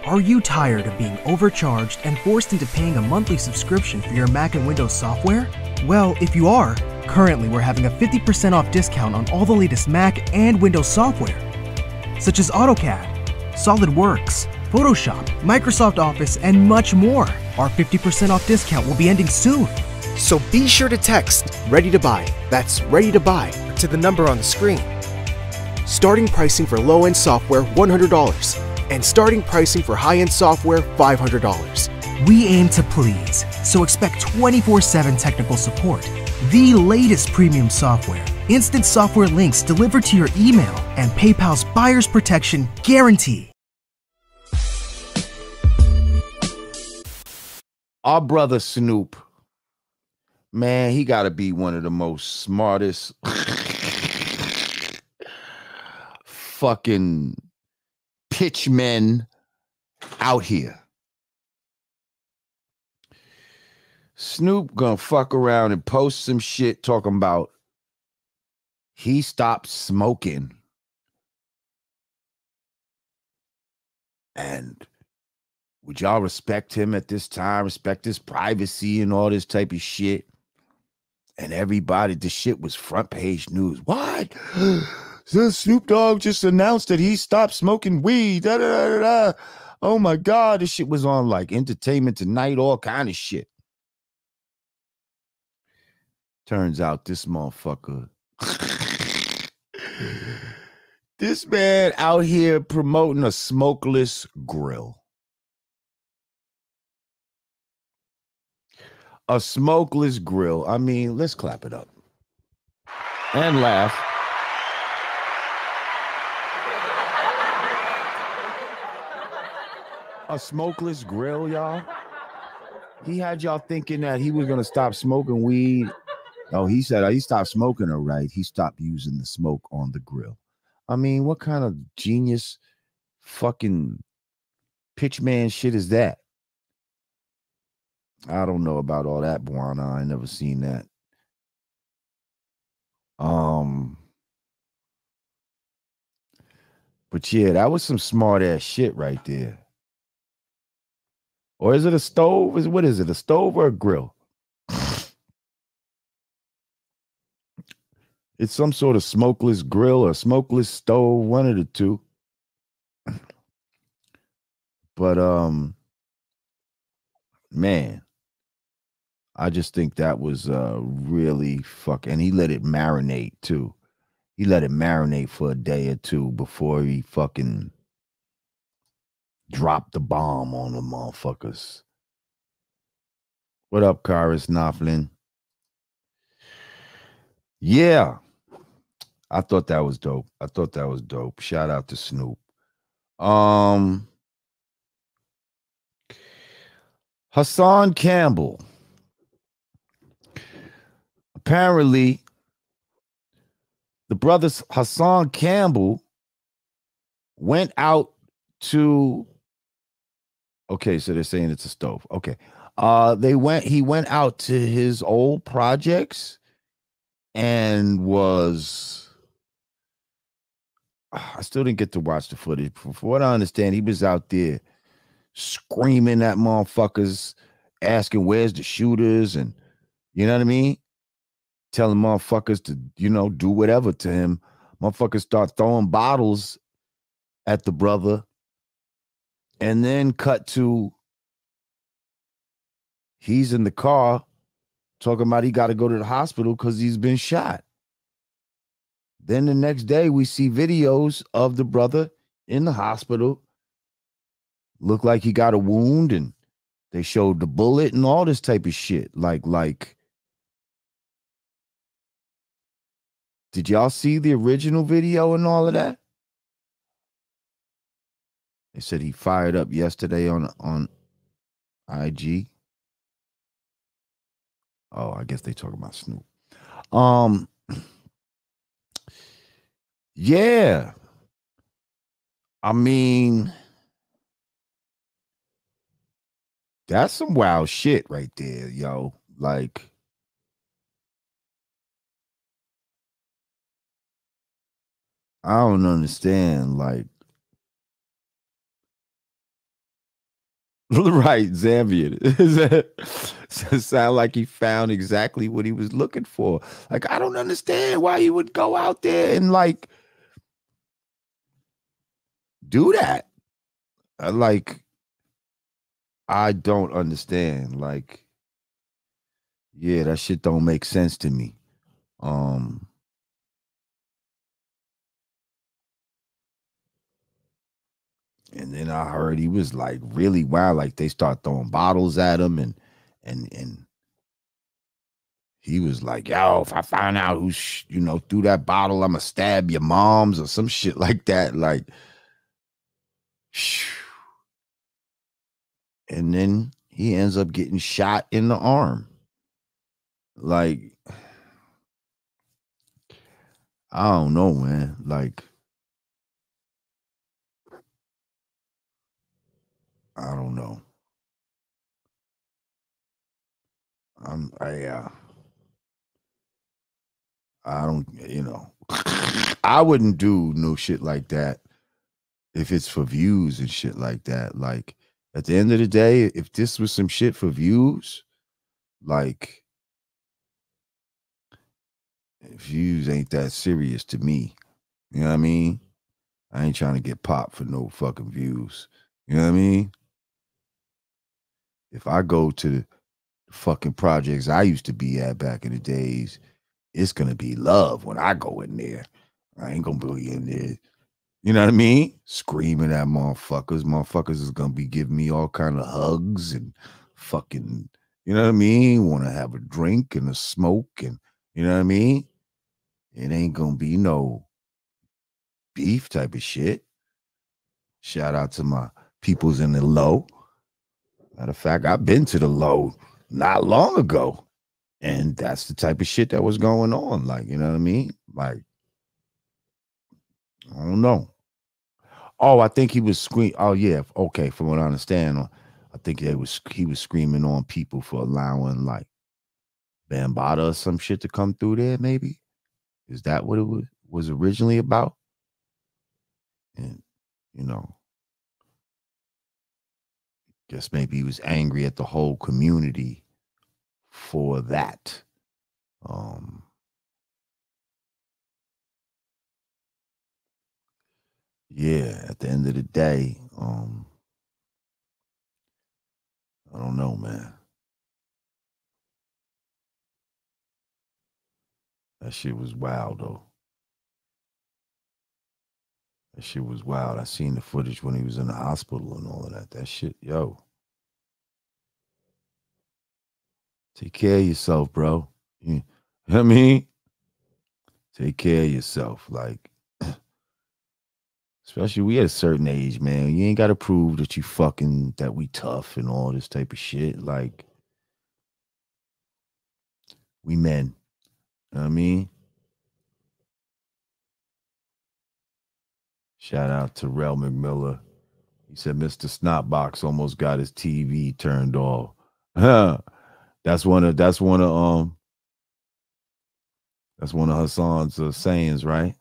Are you tired of being overcharged and forced into paying a monthly subscription for your Mac and Windows software? Well, if you are, currently we're having a 50% off discount on all the latest Mac and Windows software, such as AutoCAD, SolidWorks, Photoshop, Microsoft Office, and much more. Our 50% off discount will be ending soon. So be sure to text "Ready to Buy," that's "Ready to Buy," to the number on the screen. Starting pricing for low-end software, $100. And starting pricing for high-end software, $500. We aim to please, so expect 24/7 technical support, the latest premium software, instant software links delivered to your email, and PayPal's buyer's protection guarantee. Our brother Snoop, man, he got to be one of the most smartest fucking pitchmen out here. Snoop gonna fuck around and post some shit talking about he stopped smoking. And would y'all respect him at this time, respect his privacy and all this type of shit? And everybody, the shit was front page news. What? So Snoop Dogg just announced that he stopped smoking weed. Da, da, da, da, da. Oh my God, this shit was on like Entertainment Tonight, all kind of shit. Turns out this motherfucker, this man out here promoting a smokeless grill. A smokeless grill. I mean, let's clap it up and laugh. A smokeless grill, y'all. He had y'all thinking that he was gonna stop smoking weed. Oh, he said he stopped smoking, all right. He stopped using the smoke on the grill. I mean, what kind of genius fucking pitchman shit is that? I don't know about all that, Buana. I never seen that. But yeah, that was some smart ass shit right there. Or is it a stove? What is it? A stove or a grill? It's some sort of smokeless grill or smokeless stove, one of the two. But man, I just think that was really fucking, and he let it marinate too. He let it marinate for a day or two before he fucking dropped the bomb on the motherfuckers. What up, Karis Knopflin? Yeah. I thought that was dope. Shout out to Snoop. Hassan Campbell. Apparently, the brothers Hassan Campbell went out to. Okay, so they're saying it's a stove. Okay. He went out to his old projects and I still didn't get to watch the footage. From what I understand, he was out there screaming at motherfuckers, asking where's the shooters, and you know what I mean? Telling motherfuckers to, do whatever to him. Motherfuckers start throwing bottles at the brother. And then cut to he's in the car talking about he got to go to the hospital because he's been shot. Then the next day we see videos of the brother in the hospital. Look like he got a wound, and they showed the bullet and all this type of shit. Like, did y'all see the original video and all of that? They said he fired up yesterday on IG. Oh, I guess they talking about Snoop. Yeah. I mean, that's some wild shit right there, yo. Like, I don't understand. Like, Right, Zambian. Sound like he found exactly what he was looking for. Like, I don't understand why he would go out there and like do that. Like, I don't understand. Like, yeah, that shit don't make sense to me. Um, and then I heard he was like really wild. Like they start throwing bottles at him, and he was like, "Yo, if I find out who threw that bottle, I'ma stab your moms or some shit like that." Like, and then he ends up getting shot in the arm. Like, I don't know, man. Like, I don't know. I don't, I wouldn't do no shit like that if it's for views and shit like that. Like, at the end of the day, if this was some shit for views, like, views ain't that serious to me. You know what I mean? I ain't trying to get popped for no fucking views. You know what I mean? If I go to the fucking projects I used to be at back in the days, it's gonna be love when I go in there. I ain't gonna be in there. You know what I mean? Screaming at motherfuckers. Motherfuckers is gonna be giving me all kind of hugs and fucking, you know what I mean? Want to have a drink and a smoke and, you know what I mean? It ain't gonna be no beef type of shit. Shout out to my peoples in the low. Matter of fact, I've been to the low not long ago. And that's the type of shit that was going on. Like, you know what I mean? Like, I don't know. Oh, I think he was screaming. Oh, yeah. Okay, from what I understand, I think he was screaming on people for allowing like Bambaataa or some shit to come through there, maybe. Is that what it was originally about? And, you know, guess maybe he was angry at the whole community for that. Yeah, at the end of the day, I don't know, man. That shit was wild though. That shit was wild. I seen the footage when he was in the hospital and all of that. That shit, yo. Take care of yourself, bro. You know what I mean? Take care of yourself. Like, especially we at a certain age, man. You ain't gotta prove that you fucking that we tough and all this type of shit. Like, we men. You know what I mean? Shout out to Rel McMillan. He said Mr. Snotbox almost got his TV turned off. That's one of Hassan's sayings, right?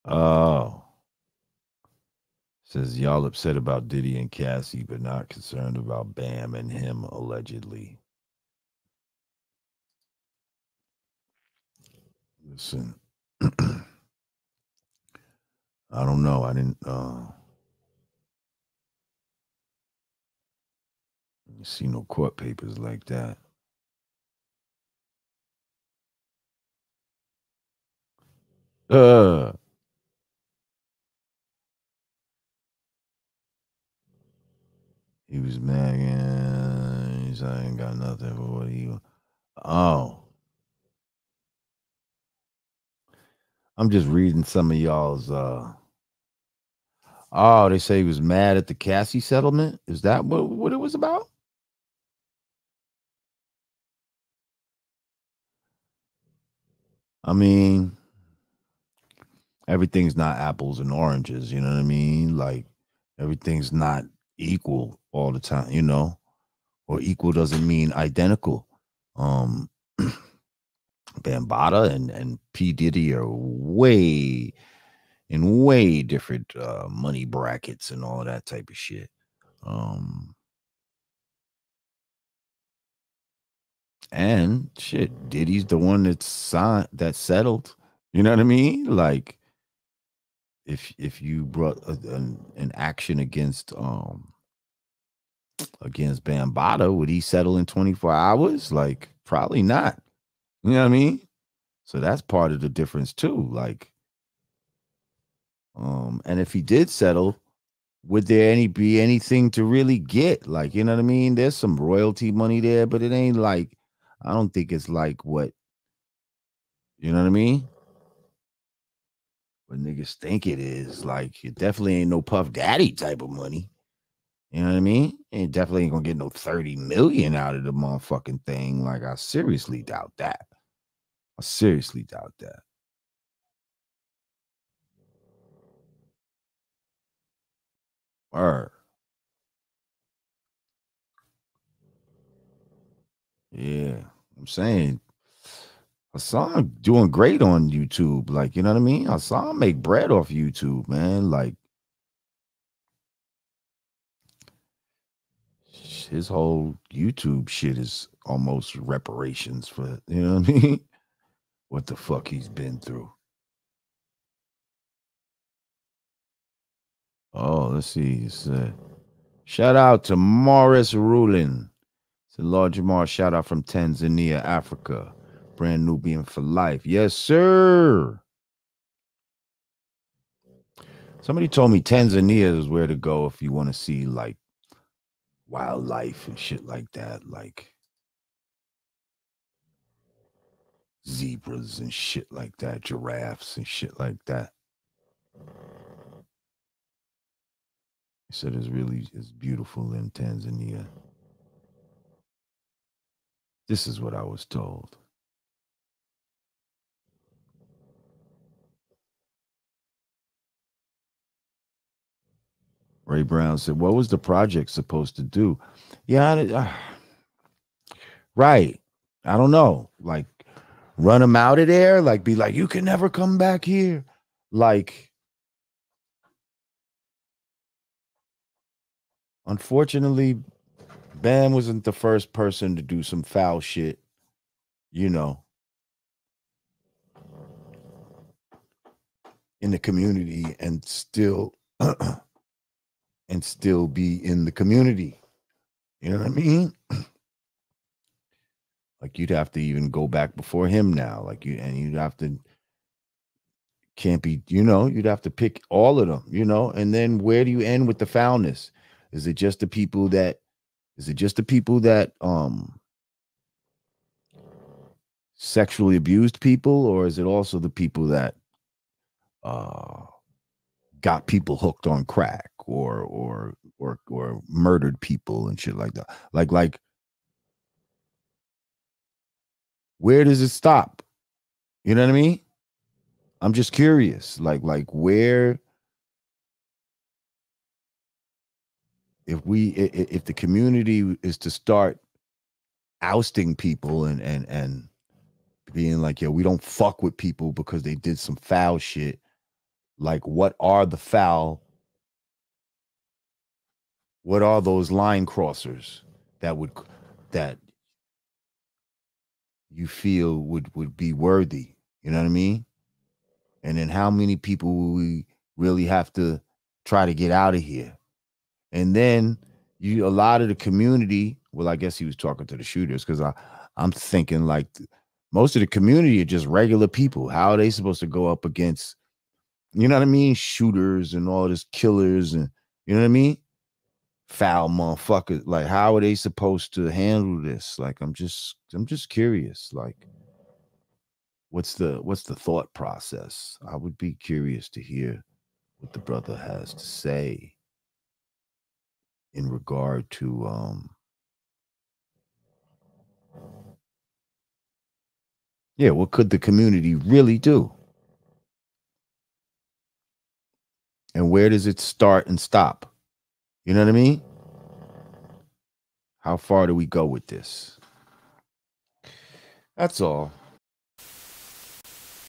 Oh. Says y'all upset about Diddy and Cassie, but not concerned about Bam and him allegedly. Listen, I don't know. I didn't see no court papers like that. He was mad. Yeah, he's I ain't got nothing for what he. Oh, I'm just reading some of y'all's. Oh, they say he was mad at the Cassie settlement. Is that what it was about? I mean, everything's not apples and oranges. You know what I mean? Like everything's not equal all the time. You know, or equal doesn't mean identical. Bambaataa and P. Diddy are way different money brackets and all that type of shit. And shit, Diddy's the one that settled. You know what I mean? Like, if you brought an action against Bambaataa, would he settle in 24 hours? Like, probably not. You know what I mean? So that's part of the difference too. Like, and if he did settle, would there be anything to really get? Like, you know what I mean? There's some royalty money there, but it ain't like, I don't think it's like what, you know what I mean? What niggas think it is. Like, it definitely ain't no Puff Daddy type of money. You know what I mean? It definitely ain't gonna get no 30 million out of the motherfucking thing. Like, I seriously doubt that. I seriously doubt that. Yeah, I'm saying Hassan doing great on YouTube. Like, you know what I mean? Hassan make bread off YouTube, man. Like, his whole YouTube shit is almost reparations for, you know what I mean? What the fuck he's been through. Oh, let's see. Shout out to Morris Rulin. It's a Lord Jamar shout out from Tanzania, Africa. Brand Nubian for life. Yes, sir. Somebody told me Tanzania is where to go if you want to see like wildlife and shit like that, like zebras and shit like that, giraffes and shit like that. He said it's beautiful in Tanzania. This is what I was told. Ray Brown said, what was the project supposed to do? Yeah, right. I don't know. Like, run them out of there? Like, be like, you can never come back here. Like, unfortunately, Bam wasn't the first person to do some foul shit, you know, in the community and still be in the community. You know what I mean? Like, you'd have to even go back before him now. Like, you'd have to, can't be, you'd have to pick all of them, and then where do you end with the foulness? Is it just the people that sexually abused people, or is it also the people that got people hooked on crack or murdered people and shit like that? Like where does it stop? You know what I mean? I'm just curious. Like where, if the community is to start ousting people and being like, yo, we don't fuck with people because they did some foul shit. Like, what are those line crossers that you feel would be worthy? You know what I mean? And then how many people will we really have to try to get out of here? And then a lot of the community, well, I guess he was talking to the shooters, because I'm thinking like most of the community are just regular people. How are they supposed to go up against, you know what I mean, shooters and all this killers and, you know what I mean, foul motherfuckers? Like, how are they supposed to handle this? Like, I'm just curious. Like, what's the thought process? I would be curious to hear what the brother has to say in regard to yeah, what could the community really do? And where does it start and stop? You know what I mean? How far do we go with this? That's all.